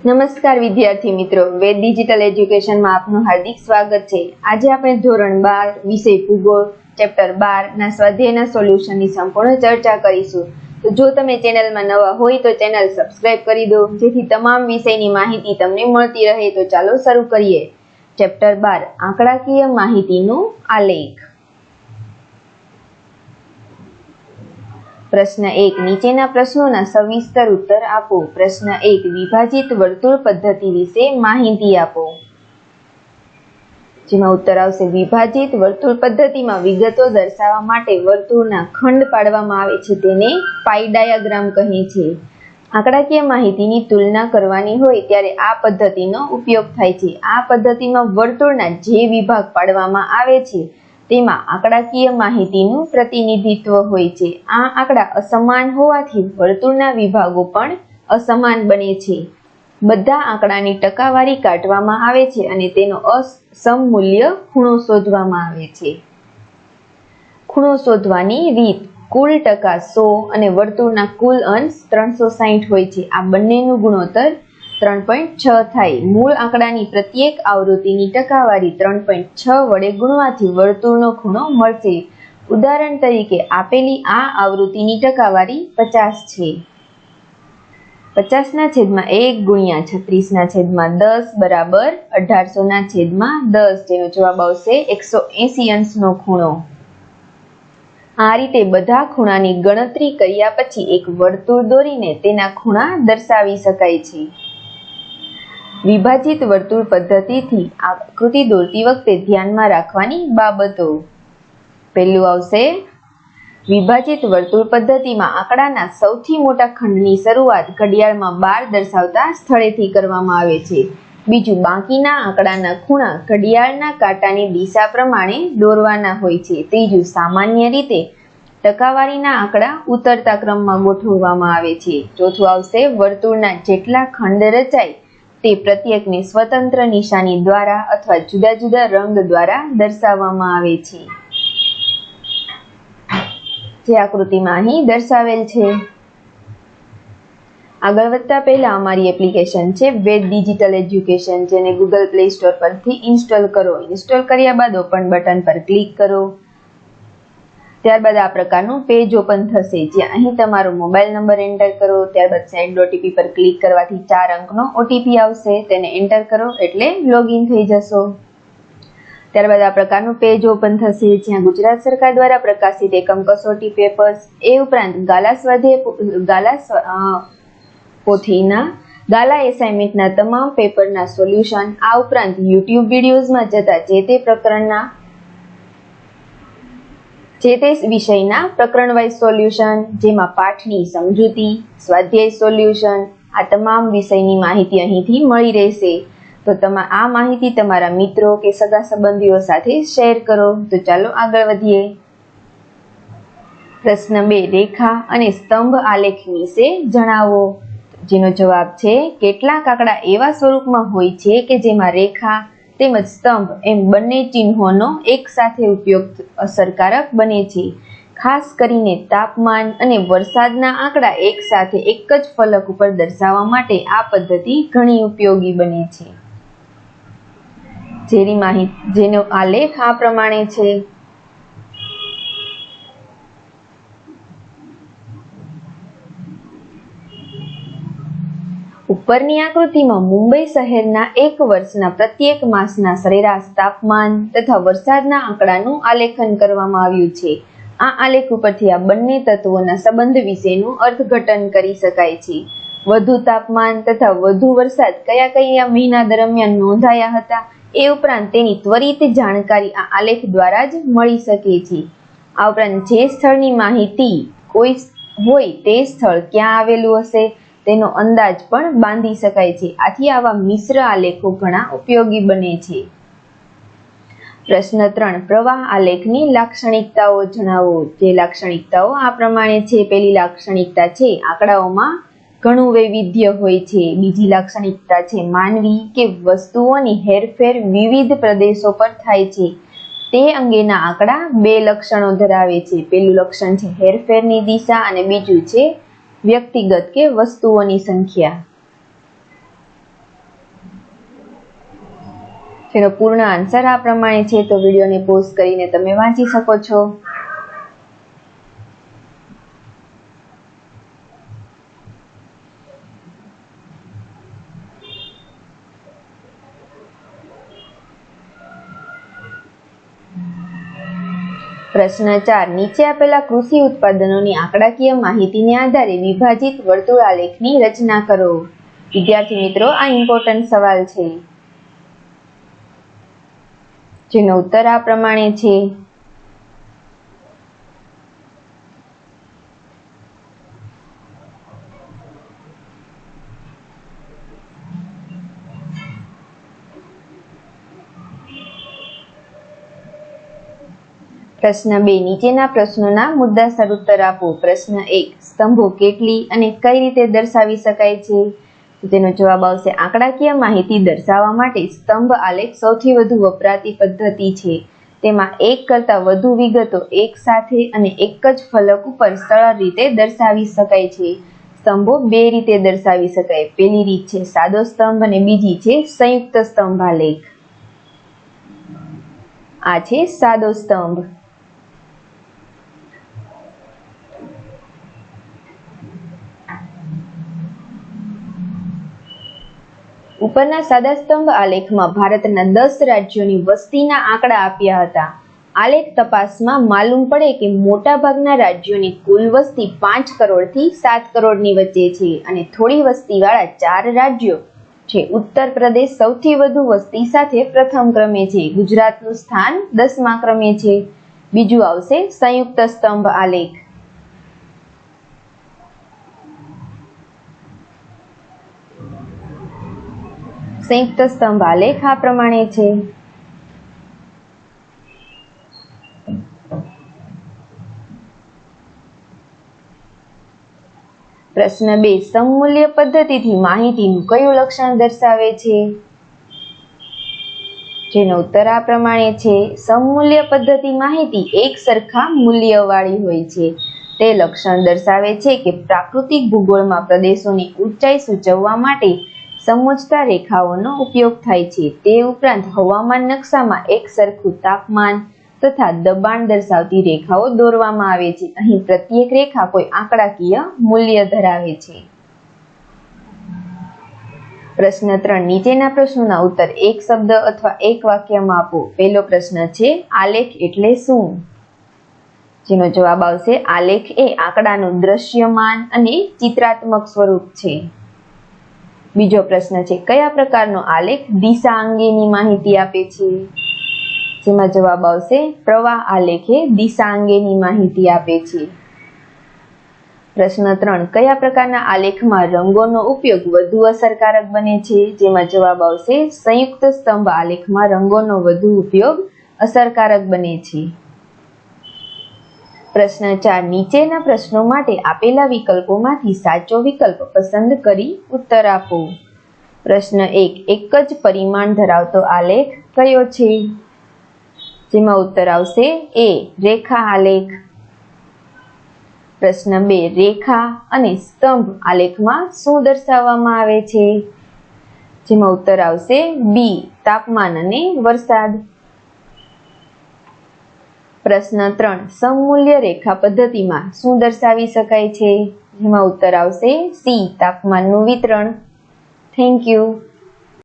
નમસ્કાર વિદ્યાર્થી મિત્રો, વેદ ડિજિટલ એજ્યુકેશનમાં આપનું હાર્દિક સ્વાગત છે। આજે આપણે ધોરણ 12 વિષય ભૂગોળ ચેપ્ટર 12 ના સ્વાધ્યાયના સોલ્યુશનની સંપૂર્ણ ચર્ચા કરીશું। તો જો તમે ચેનલમાં નવા હોય તો ચેનલ સબસ્ક્રાઇબ કરી દો જેથી તમામ વિષયની માહિતી તમને મળતી રહે। તો ચાલો શરૂ કરીએ। ચેપ્ટર 12 આંકડાકીય માહિતીનું આલેખ। प्रश्न 1 नीचेना प्रश्नों सविस्तर उत्तर आपो। प्रश्न 1 विभाजित वर्तुळ पद्धति विषे माहिती आपो। जेमां उत्तर आवशे विभाजित वर्तुळ पद्धति में विगतो दर्शाववा माटे वर्तुळना खंड पाडवामां आवे छे तेने पाई डायाग्राम कहे छे। आंकड़ाकीय माहितीनी तुलना करवानी होय त्यारे आ पद्धतिनो उपयोग थाय छे। आ पद्धतिमां वर्तुळना जे विभाग पाडवामां आवे छे तेमां आंकड़ाकीय माहितीनुं प्रतिनिधित्व होय छे। आ आंकड़ा असमान होवाथी वर्तुळना विभागो पण असमान बने छे। बधा आंकड़ानी टकावारी काढवामां आवे छे अने तेनो सममूल्य खूणो शोधवामां आवे छे। खूणो शोधवानी रीत कुल टका 100 अने वर्तुळना कुल अंश 360 होय छे। आ बंनेनुं गुणोत्तर 3.6 थाय। मूळ आंकड़ानी प्रत्येक आवृत्तिनी टकावारी 3.6 वडे गुणवाथी वर्तुळनो खूणो मळशे। उदाहरण तरीके आपेली आ आवृत्तिनी टकावारी 50 छे। 50 ना छेदमां 1 गुण્યા 36 ना छेदमां 10 बराबर 1800 ना छेदमां 10 जेनो जवाब आवशे 180 अंशनो खूणो। आ रीते बधा खूणानी गणतरी कर्या पछी एक वर्तुळ दोरीने तेना खूणा दर्शावी शकाय छे। विभाजित वर्तुळ पद्धतिथी आकृति दौरती वखते ध्यानमां राखवानी बाबतो। पहेलुं आवशे विभाजित वर्तुळ पद्धतिमां आंकड़ाना सौथी मोटा खंडनी शरूआत घडियाळमां 12 दर्शावता स्थळेथी करवामां आवे छे। बीजुं बाकीना आंकड़ाना खूणा घडियाळना कांटानी दिशा प्रमाणे दोरवाना होय छे। त्रीजुं सामान्य रीते टकावारीना आंकड़ा उतरता क्रममां गोठववामां आवे छे। चौथुं आवशे वर्तुळना जेटला खंड रचाय ते प्रत्येकने स्वतंत्र निशानी द्वारा अथवा जुदा जुदा रंग द्वारा दर्शाववामां आवे छे, जे आकृतिमां અહીં દર્શાવેલ છે। આગળ વધતા પહેલા અમારી એપ્લિકેશન છે વેદ ડિજિટલ એજ્યુકેશન, જેને ગૂગલ પ્લે સ્ટોર પરથી ઇન્સ્ટોલ કરો। ઇન્સ્ટોલ કર્યા બાદ ઓપન બટન પર ક્લિક કરો। ત્યારબાદ આ પ્રકારનું પેજ ઓપન થશે, જ્યાં અહીં તમારો મોબાઈલ નંબર એન્ટર કરો। ત્યારબાદ સેન્ડ ઓટીપી પર ક્લિક કરવાથી 4 અંકનો ઓટીપી આવશે, તેને એન્ટર કરો એટલે લોગિન થઈ જશો। ત્યારબાદ આ પ્રકારનું પેજ ઓપન થશે, જ્યાં ગુજરાત સરકાર દ્વારા પ્રકાશિત એકમ કસોટી પેપર્સ એ ઉપરાંત પોથીના ગાલા એસાઇનમેન્ટના તમામ પેપરના સોલ્યુશન, આ ઉપરાંત યુટ્યુબ વિડીયોઝમાં જતા જે તે વિષયના પ્રકરણ વાઇઝ સોલ્યુશન, જેમાં પાઠની સમજૂતી, સ્વાધ્યાય સોલ્યુશન, આ તમામ વિષયની માહિતી અહીંથી મળી રહેશે। તો આ માહિતી તમારા મિત્રો કે સગા સંબંધીઓ સાથે શેર કરો। તો ચાલો આગળ વધીએ। પ્રશ્ન 2 રેખા અને સ્તંભ આલેખ વિશે જણાવો। જેનો જવાબ છે કેટલાક આંકડા એવા સ્વરૂપમાં હોય છે કે જેમાં રેખા તેમજ સ્તંભ એમ બંને ચિહ્નોનો એક સાથે ઉપયોગ અસરકારક બને છે। ખાસ કરીને તાપમાન અને વરસાદના આંકડા એક સાથે એક જ ફલક ઉપર દર્શાવવા માટે આ પદ્ધતિ ઘણી ઉપયોગી બને છે। જેનો આલેખ આ પ્રમાણે છે। ઉપરની આકૃતિમાં મુંબઈ શહેરના એક વર્ષના પ્રત્યેક માસના સરેરાશ તાપમાન તથા વરસાદના આંકડાનું આલેખન કરવામાં આવ્યું છે। આ આલેખ ઉપરથી આ બંને તત્વોના સંબંધ વિશેનું અર્થઘટન કરી શકાય છે। વધુ તાપમાન તથા વધુ વરસાદ કયા કયા મહિના દરમિયાન નોંધાયા હતા એ ઉપરાંત તેની ત્વરિત જાણકારી આ આલેખ દ્વારા જ મળી શકે છે। આ ઉપરાંત જે સ્થળની માહિતી કોઈ હોય તે સ્થળ ક્યાં આવેલું હશે તેનો અંદાજ પણ બાંધી શકાય છે। આથી આવા મિશ્ર આલેખો ઘણા ઉપયોગી બને છે। પ્રશ્ન 3 પ્રવાહ આલેખની લાક્ષણિકતાઓ જણાવો। જે લાક્ષણિકતાઓ આ પ્રમાણે છે। પહેલી લાક્ષણિકતા છે આંકડાઓમાં ઘણું વૈવિધ્ય હોય છે। બીજી લાક્ષણિકતા છે માનવી કે વસ્તુઓની હેરફેર વિવિધ પ્રદેશો પર થાય છે। તે અંગેના આંકડા 2 લક્ષણો ધરાવે છે। પહેલું લક્ષણ છે હેરફેરની દિશા અને બીજું છે વ્યક્તિગત કે વસ્તુઓની સંખ્યા। તેનો પૂર્ણ આન્સર આ પ્રમાણે છે, તો વિડીયોને પોઝ કરીને તમે વાંચી શકો છો. પ્રશ્ન 4. નીચે આપેલા કૃષિ ઉત્પાદનોની આંકડાકીય માહિતીને આધારે વિભાજિત વર્તુળ આલેખની રચના કરો. વિદ્યાર્થી મિત્રો, આ ઇમ્પોર્ટન્ટ સવાલ છે, જેનો ઉત્તર આ પ્રમાણે છે. પ્રશ્ન 2. નીચેના પ્રશ્નોના મુદ્દાસર ઉત્તર આપો. પ્રશ્ન 1. સ્તંભો કેટલી અને કઈ રીતે દર્શાવી શકાય છે? તો તેનો જવાબ આવશે આંકડાકીય માહિતી દર્શાવવા માટે સ્તંભ આલેખ સૌથી વધુ વપરાતી પદ્ધતિ છે. તેમાં એક કરતાં વધુ વિગતો એક સાથે અને એક જ ફલક ઉપર સરળ રીતે દર્શાવી શકાય છે. સ્તંભો બે રીતે દર્શાવી શકાય. પહેલી રીત છે સાદો સ્તંભ અને બીજી છે સંયુક્ત સ્તંભ આલેખ. આ છે સાદો સ્તંભ. ઉપરના સાદા સ્તંભ આલેખમાં ભારતના 10 રાજ્યોની વસ્તીના આંકડા આપ્યા હતા. આલેખ તપાસમાં માલુમ પડે કે મોટાભાગના રાજ્યોની કુલ વસ્તી 5 કરોડથી 7 કરોડની વચ્ચે છે અને થોડી વસ્તીવાળા 4 રાજ્યો છે. ઉત્તર પ્રદેશ સૌથી વધુ વસ્તી સાથે પ્રથમ ક્રમે છે. ગુજરાતનું સ્થાન 10મા ક્રમે છે. બીજું આવશે સંયુક્ત સ્તંભ આલેખ. સંયુક્ત સ્તંભ આલેખ આ પ્રમાણે છે. પ્રશ્ન 2. સમમૂલ્ય પદ્ધતિથી માહિતીનું કયું લક્ષણ દર્શાવે છે? જેનો ઉત્તર આ પ્રમાણે છે. સમમૂલ્ય પદ્ધતિ માહિતી એક સરખા મૂલ્યવાળી હોય છે. તે લક્ષણ દર્શાવે છે કે પ્રાકૃતિક ભૂગોળમાં પ્રદેશોની ઊંચાઈ સૂચવવા માટે સમોચ્ચતા રેખાઓનો ઉપયોગ થાય છે. તે ઉપરાંત હવામાન નકશામાં એક સરખું તાપમાન તથા દબાણ દર્શાવતી રેખાઓ દોરવામાં આવે છે. અહીં પ્રત્યેક રેખા કોઈ આંકડાકીય મૂલ્ય ધરાવે છે. પ્રશ્ન 3. નીચેના પ્રશ્નોના ઉત્તર એક શબ્દ અથવા એક વાક્યમાં આપો. પહેલો પ્રશ્ન છે આલેખ એટલે શું? જેનો જવાબ આવશે આલેખ એ આંકડાનું દ્રશ્યમાન અને ચિત્રાત્મક સ્વરૂપ છે. બીજો પ્રશ્ન છે કયા પ્રકારનો આલેખ દિશા અંગેની માહિતી આપે છે? જેમાં જવાબ આવશે પ્રવાહ આલેખ એ દિશા અંગેની માહિતી આપે છે. પ્રશ્ન 3. કયા પ્રકારના આલેખમાં રંગોનો ઉપયોગ વધુ અસરકારક બને છે? જેમાં જવાબ આવશે સંયુક્ત સ્તંભ આલેખમાં રંગોનો વધુ ઉપયોગ અસરકારક બને છે. પ્રશ્ન 4. નીચેના પ્રશ્નો માટે આપેલા વિકલ્પોમાંથી સાચો વિકલ્પ પસંદ કરી ઉત્તર આપો. પ્રશ્ન 1. એક જ પરિમાણ ધરાવતો આલેખ કયો છે? જેમાં ઉત્તર આવશે A. રેખા આલેખ. પ્રશ્ન 2. રેખા અને સ્તંભ આલેખમાં શું દર્શાવવામાં આવે છે? જેમાં ઉત્તર આવશે B. તાપમાન અને વરસાદ. પ્રશ્ન 3. સમમૂલ્ય રેખા પદ્ધતિમાં શું દર્શાવી શકાય છે? જેમાં ઉત્તર આવશે C. તાપમાનનું વિતરણ. Thank you.